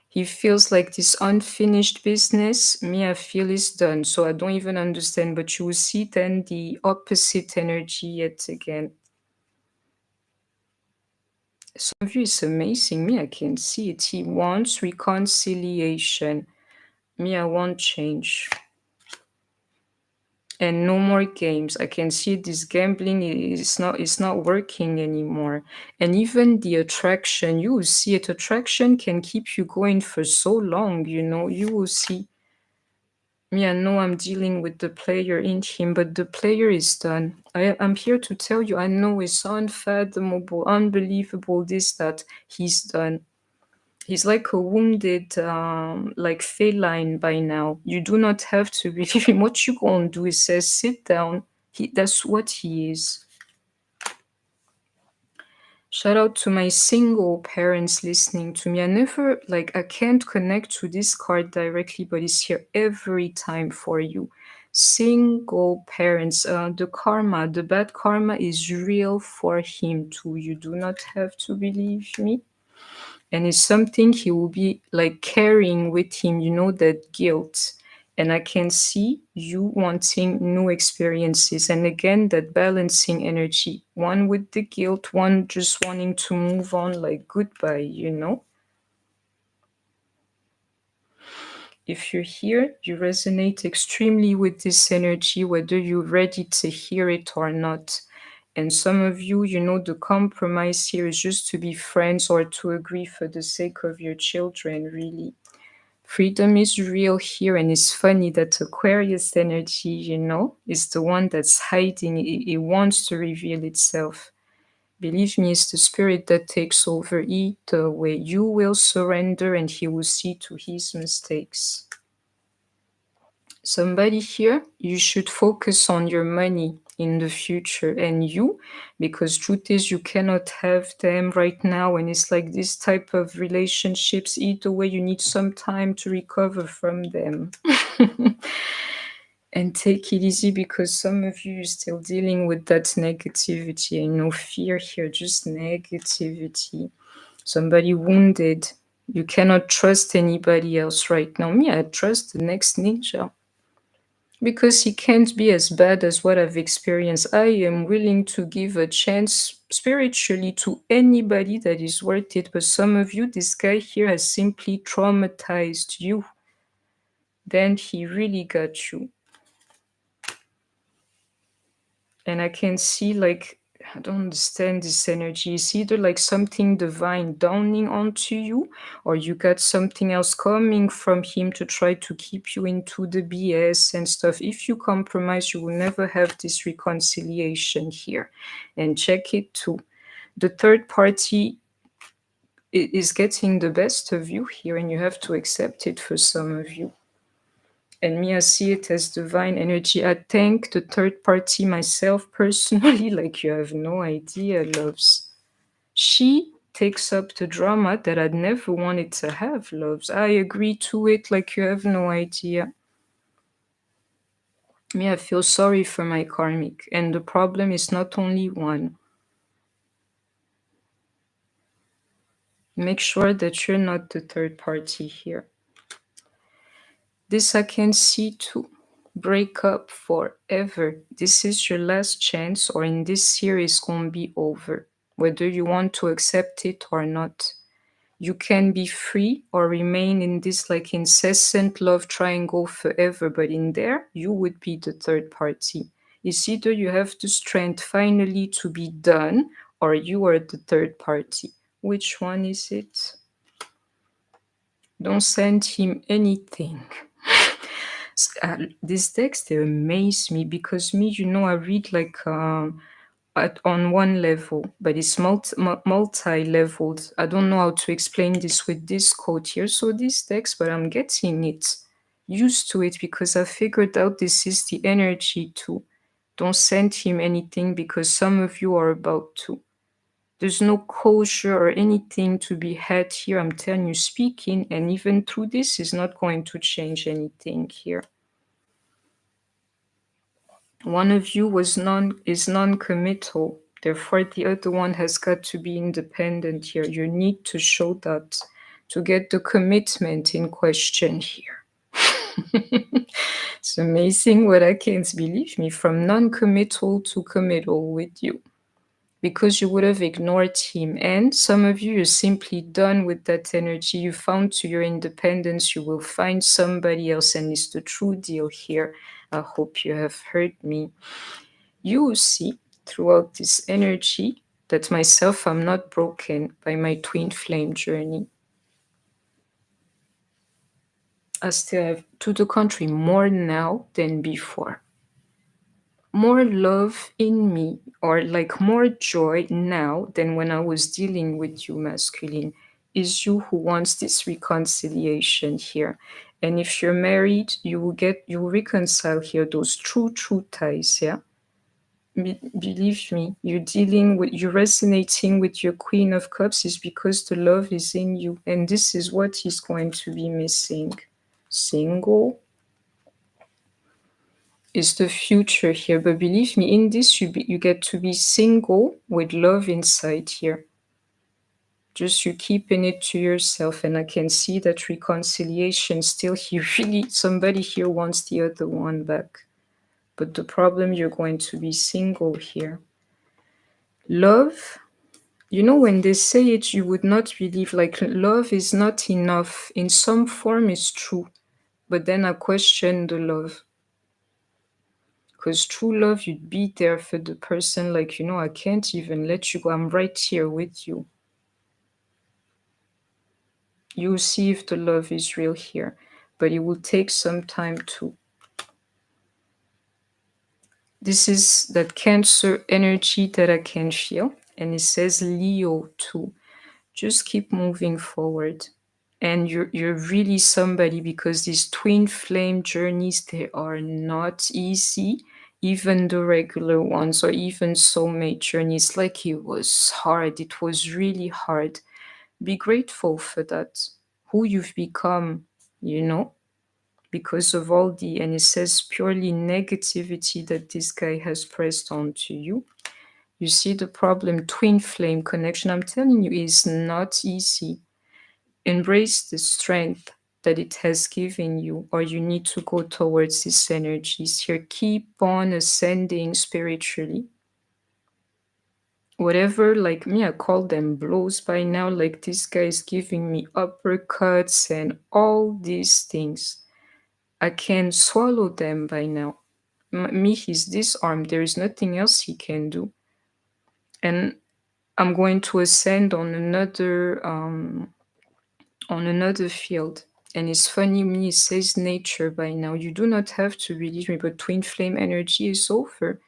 He feels like this unfinished business. Me, I feel is done. So I don't even understand. But you will see then the opposite energy yet again. Some of you is amazing. Me, I can see it. He wants reconciliation. Me, I want change. And no more games. I can see this gambling is not working anymore. And even the attraction, you will see it. Attraction can keep you going for so long, you will see. Me, I know I'm dealing with the player in him, but the player is done. I'm here to tell you, I know it's unfathomable, unbelievable, this, that he's done. He's like a wounded, like feline by now. You do not have to believe him. What you gonna do is says, sit down. That's what he is. Shout out to my single parents listening to me. I can't connect to this card directly, but it's here every time for you. Single parents, the karma, the bad karma is real for him too. You do not have to believe me. And it's something he will be like carrying with him, that guilt. And I can see you wanting new experiences. And again, that balancing energy, one with the guilt, one just wanting to move on, like goodbye. If you're here, you resonate extremely with this energy, whether you're ready to hear it or not. And some of you, the compromise here is just to be friends or to agree for the sake of your children, really. Freedom is real here, and it's funny that Aquarius energy, is the one that's hiding. It wants to reveal itself. Believe me, it's the spirit that takes over either way. You will surrender, and he will see to his mistakes. Somebody here, you should focus on your money in the future and you, because truth is you cannot have them right now, and it's like this type of relationships, either way you need some time to recover from them. And take it easy, because some of you are still dealing with that negativity, and no fear here, just negativity. Somebody wounded. You cannot trust anybody else right now. Me, I trust the next ninja, because he can't be as bad as what I've experienced. I am willing to give a chance spiritually to anybody that is worth it. But some of you, this guy here has simply traumatized you. Then he really got you. And I can see, like, I don't understand this energy. It's either like something divine dawning onto you, or you got something else coming from him to try to keep you into the BS and stuff. If you compromise, you will never have this reconciliation here. And check it too. The third party is getting the best of you here, and you have to accept it for some of you. And me, I see it as divine energy. I thank the third party myself personally, like you have no idea, loves. She takes up the drama that I'd never wanted to have, loves. I agree to it like you have no idea. Me, I feel sorry for my karmic, and the problem is not only one. Make sure that you're not the third party here. This I can see too. Break up forever. This is your last chance, or in this series gonna be over. Whether you want to accept it or not. You can be free or remain in this like incessant love triangle forever, but in there you would be the third party. It's either you have the strength finally to be done, or you are the third party. Which one is it? Don't send him anything. These decks, they amaze me, because me, I read like on one level, but it's multi-leveled. I don't know how to explain this with this quote here. So these decks, but I'm getting it, used to it, because I figured out this is the energy too. Don't send him anything, because some of you are about to. There's no closure or anything to be had here. I'm telling you, speaking, and even through this is not going to change anything here. One of you is non-committal. Therefore, the other one has got to be independent here. You need to show that to get the commitment in question here. It's amazing what I can't believe me, from non-committal to committal with you. Because you would have ignored him. And some of you are simply done with that energy. You found to your independence, you will find somebody else, and it's the true deal here. I hope you have heard me. You will see throughout this energy that myself, I'm not broken by my twin flame journey. I still have, to the contrary, more now than before. More love in me, or like more joy now than when I was dealing with you, masculine. Is you who wants this reconciliation here. And if you're married, you will reconcile here those true ties, yeah. Believe me, you're resonating with your Queen of Cups is because the love is in you, and this is what is going to be missing. Single. Is the future here. But believe me, in this, you get to be single with love inside here. Just you keeping it to yourself. And I can see that reconciliation still here. Really, somebody here wants the other one back. But the problem, you're going to be single here. Love, you know, when they say it, you would not believe, like, love is not enough. In some form, it's true. But then I question the love. Because true love, you'd be there for the person, like, you know, I can't even let you go. I'm right here with you. You'll see if the love is real here. But it will take some time too. This is that Cancer energy that I can feel. And it says Leo too. Just keep moving forward. And you're really somebody, because these twin flame journeys, they are not easy. Even the regular ones, or even soulmate journeys, like, it was hard. It was really hard. Be grateful for that. Who you've become, you know, because of all the, and it says purely negativity that this guy has pressed onto you. You see the problem, twin flame connection, I'm telling you, is not easy. Embrace the strength that it has given you, or you need to go towards these energies here. Keep on ascending spiritually. Whatever, like me, I call them blows by now, like this guy is giving me uppercuts and all these things. I can swallow them by now. Me, he's disarmed. There is nothing else he can do. And I'm going to ascend on another field. And it's funny, me, it says nature by now. You do not have to believe me, but twin flame energy is over.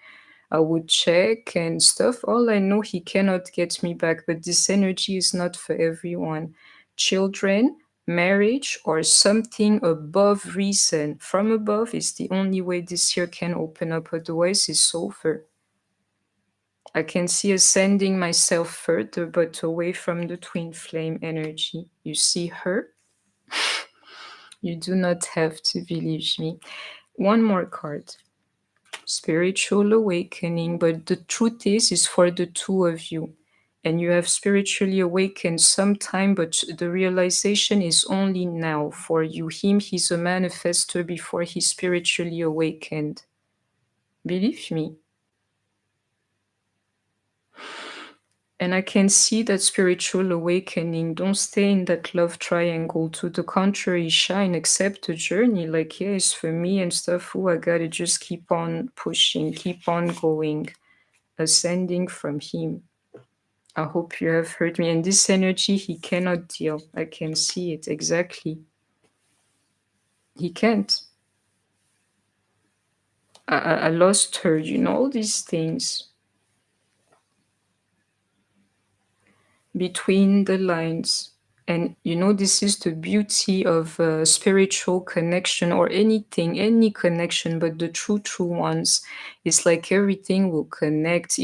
I would check and stuff. All I know, he cannot get me back, but this energy is not for everyone. Children, marriage, or something above reason, from above, is the only way this year can open up. Otherwise, it's over. I can see ascending myself further, but away from the twin flame energy. You see her? You do not have to believe me. One more card. Spiritual awakening, but the truth is for the two of you. And you have spiritually awakened sometime, but the realization is only now for you. Him, he's a manifestor before he spiritually awakened. Believe me. And I can see that spiritual awakening. Don't stay in that love triangle. To the contrary, shine, accept the journey. Like, yeah, it's for me and stuff. Oh, I gotta just keep on pushing, keep on going, ascending from him. I hope you have heard me. And this energy, he cannot deal. I can see it exactly. He can't. I lost her, you know, all these things. Between the lines. And you know, this is the beauty of spiritual connection, or anything, any connection, but the true ones. It's like everything will connect.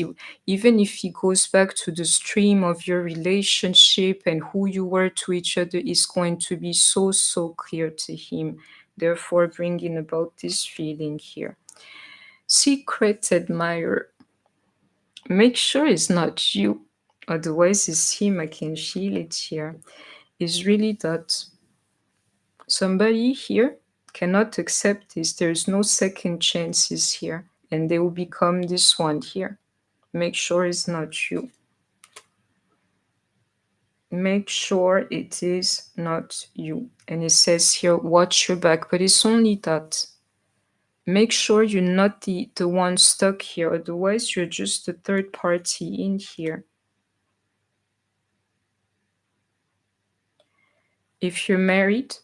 Even if he goes back to the stream of your relationship and who you were to each other, is going to be so clear to him. Therefore, bringing about this feeling here. Secret admirer. Make sure it's not you. Otherwise, it's him. I can feel it here. Is really that somebody here cannot accept this. There's no second chances here, and they will become this one here. Make sure it's not you. Make sure it is not you. And it says here, watch your back, but it's only that. Make sure you're not the one stuck here. Otherwise, you're just a third party in here. If you're married,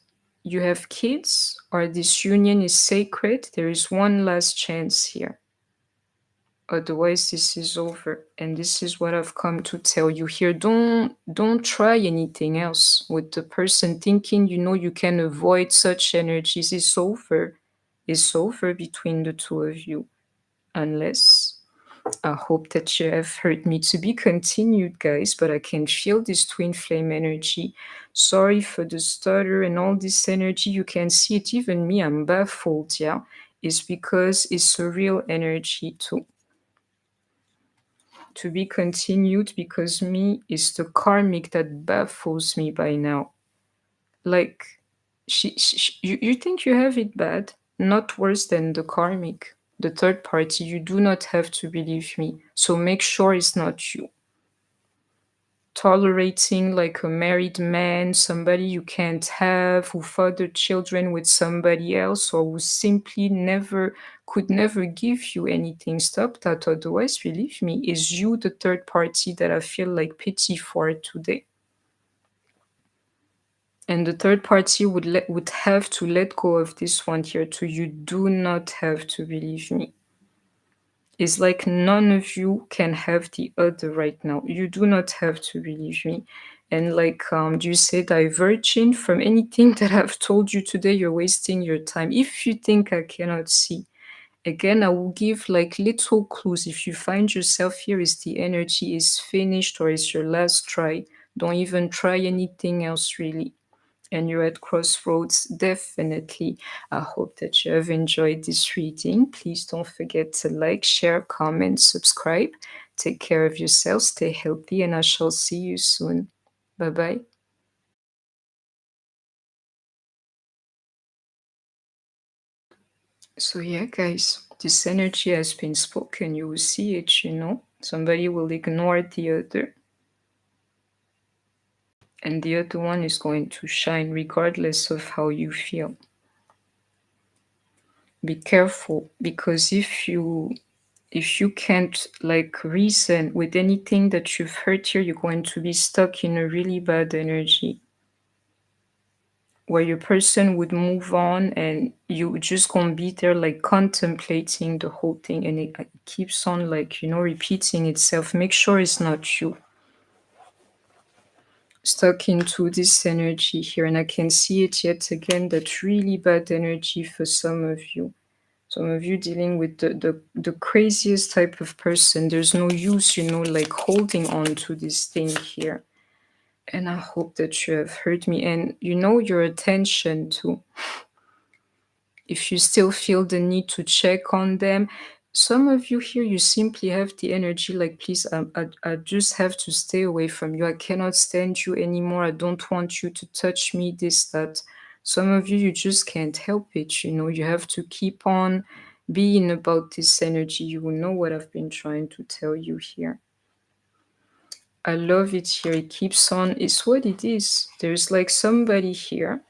you have kids, or this union is sacred, there is one last chance here. Otherwise, this is over. And this is what I've come to tell you here. Don't try anything else with the person thinking, you know, you can avoid such energies. It's over. It's over between the two of you. Unless, I hope that you have heard me. To be continued, guys, but I can feel this twin flame energy. Sorry for the stutter and all this energy. You can see it. Even me, I'm baffled, yeah? is because it's a real energy too. To be continued, because me is the karmic that baffles me by now. Like, you think you have it bad? Not worse than the karmic, the third party. You do not have to believe me. So make sure it's not you. Tolerating like a married man, somebody you can't have, who fathered children with somebody else, or who simply could never give you anything. Stop that. Otherwise, believe me, is you the third party that I feel like pity for today. And the third party would have to let go of this one here too. You do not have to believe me. It's like none of you can have the other right now. You do not have to believe me. And like, do you say diverging from anything that I've told you today? You're wasting your time. If you think I cannot see, again, I will give like little clues. If you find yourself here, is the energy is finished or is your last try? Don't even try anything else really, and you're at crossroads, definitely. I hope that you have enjoyed this reading. Please don't forget to like, share, comment, subscribe. Take care of yourself, stay healthy, and I shall see you soon. Bye bye. So, yeah, guys, this energy has been spoken. You will see it. Somebody will ignore the other, and the other one is going to shine regardless of how you feel. Be careful, because if you can't like reason with anything that you've heard here, you're going to be stuck in a really bad energy where your person would move on and you just gonna be there like contemplating the whole thing, and it keeps on like repeating itself. Make sure it's not you stuck into this energy here. And I can see it yet again, that really bad energy for some of you. Some of you dealing with the craziest type of person. There's no use, like holding on to this thing here. And I hope that you have heard me. And your attention too. If you still feel the need to check on them, some of you here, you simply have the energy like, please, I just have to stay away from you. I cannot stand you anymore. I don't want you to touch me, this, that. Some of you, you just can't help it. You have to keep on being about this energy. You will know what I've been trying to tell you here. I love it here. It keeps on. It's what it is. There's like somebody here,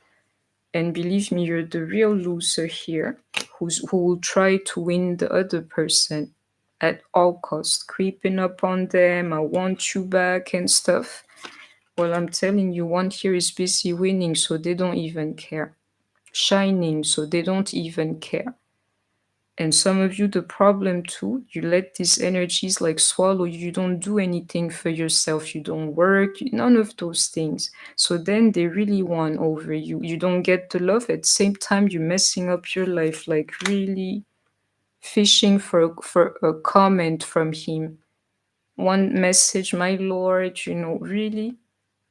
and believe me, you're the real loser here, who will try to win the other person at all costs, creeping up on them. I want you back and stuff. Well, I'm telling you, one here is busy winning, so they don't even care. Shining, so they don't even care. And some of you, the problem too, you let these energies like swallow you. You don't do anything for yourself. You don't work, none of those things. So then they really won over you. You don't get the love. At the same time, you're messing up your life, like really fishing for a comment from him. One message, my lord, really?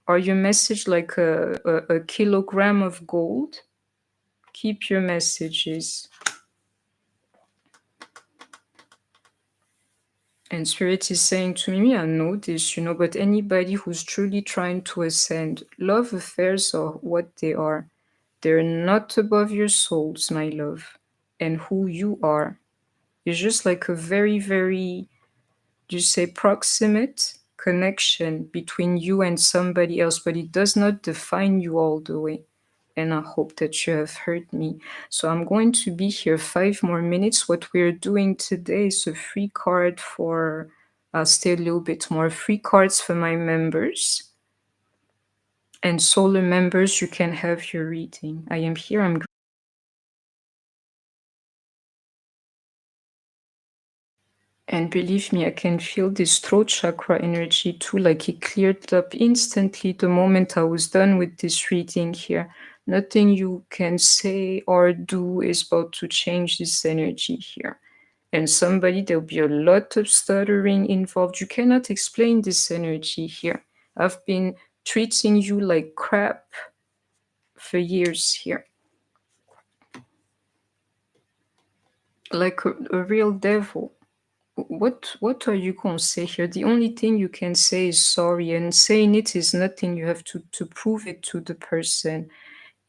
Are your message like a kilogram of gold? Keep your messages. And Spirit is saying to me, I know this, but anybody who's truly trying to ascend, love affairs are what they are. They're not above your souls, my love, and who you are. It's just like a very, very, you say, proximate connection between you and somebody else, but it does not define you all the way. And I hope that you have heard me. So I'm going to be here 5 more minutes. What we're doing today is a free card for, I'll stay a little bit more, free cards for my members. And solar members, you can have your reading. I am here. And believe me, I can feel this throat chakra energy too, like it cleared up instantly the moment I was done with this reading here. Nothing you can say or do is about to change this energy here. And there'll be a lot of stuttering involved. You cannot explain this energy here. I've been treating you like crap for years here. like a real devil. What are you gonna say here? The only thing you can say is sorry, and saying it is nothing. You have to prove it to the person.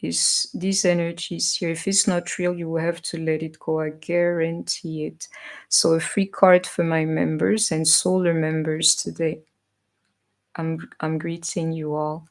Is these energies here? If it's not real, you will have to let it go. I guarantee it. So a free card for my members and solar members today. I'm greeting you all.